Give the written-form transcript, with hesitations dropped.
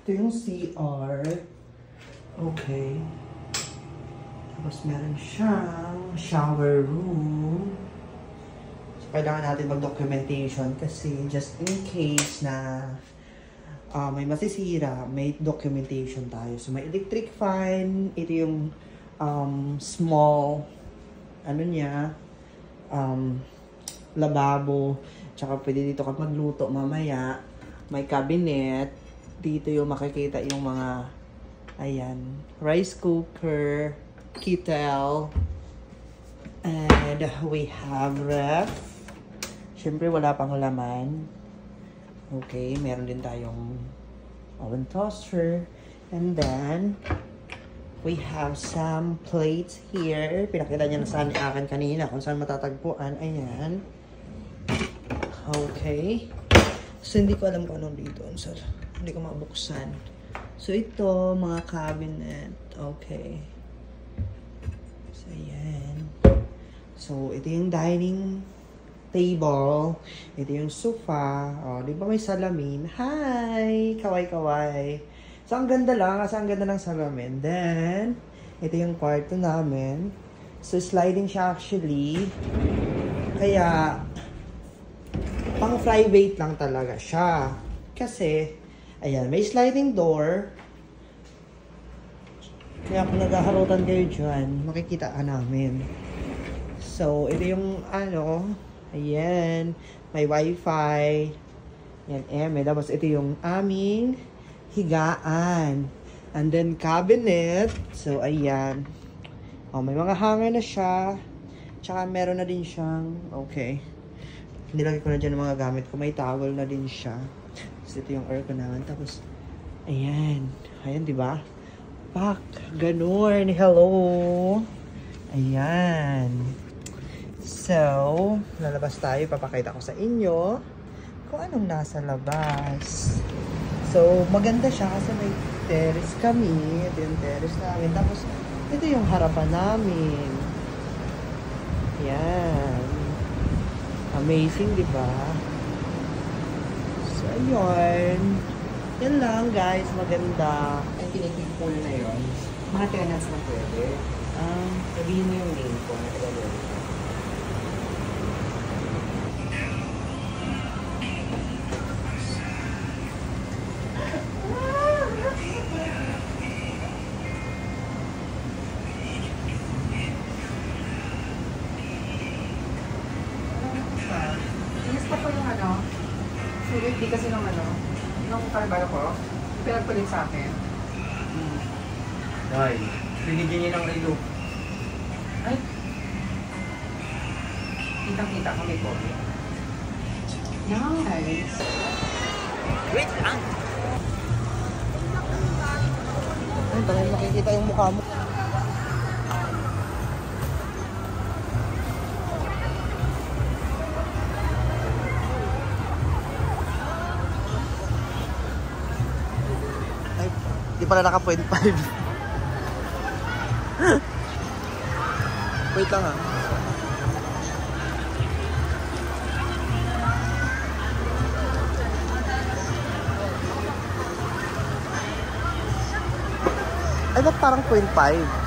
Ito yung CR. Okay. Tapos meron siyang shower room. So, kailangan natin mag-documentation kasi just in case na may masisira, may documentation tayo. So, may electric fan. Ito yung small, lababo. Tsaka pwede dito ka magluto mamaya. May cabinet. Dito yung makikita yung mga, ayan, rice cooker, kettle. And we have ref. Siyempre, wala pang laman. Okay, meron din tayong oven toaster. And then, we have some plates here. Pinakita niya na sa akin kanina kung saan matatagpuan. Ayan. Okay. So, hindi ko alam kung anong dito. Sir. Hindi ko mabuksan. So, ito, mga cabinet. Okay. So, ayan. So, ito yung dining table. Ito yung sofa. O, di ba may salamin? Hi! Kaway-kaway. So, ang ganda lang. Kasi ang ganda ng salamin. Then, ito yung kwarto namin. So, sliding siya actually. Kaya, pang private lang talaga siya. Kasi, ayan, may sliding door. Kaya kung naghaharutan kayo dyan, makikita ka namin. So, ito yung ayan, may wifi. Yan, tapos ito yung aming higaan. And then, cabinet. So, ayan. May mga hanger na siya. Tsaka, meron na din siyang, okay. Nilagay ko na dyan ang mga gamit ko. May towel na din siya. So, ito yung aircon naman. Tapos, ayan. Ayan, diba? Pak. Ganun. Hello. Ayan. So, lalabas tayo. Papakita ko sa inyo kung anong nasa labas. So, maganda siya kasi may terrace kami. Ito yung terrace namin. Tapos, ito yung harapan namin. Yan. Amazing, di ba? So, ayun. Yan lang, guys. Maganda. Ang kinikip pool na yun, mga tenants na pwede. Sabihin mo yung name ko. Sulit, di kasi nung nung kalbaro ko, pinagpalit sa akin. Ay, binigyan niya ng relo. Ay, kitang-kita kami po. Nice. Wait lang! Ay, talagang makikita yung mukha mo. Di pala naka 0.5. Wait lang ah. Ay, ba't parang 0.5?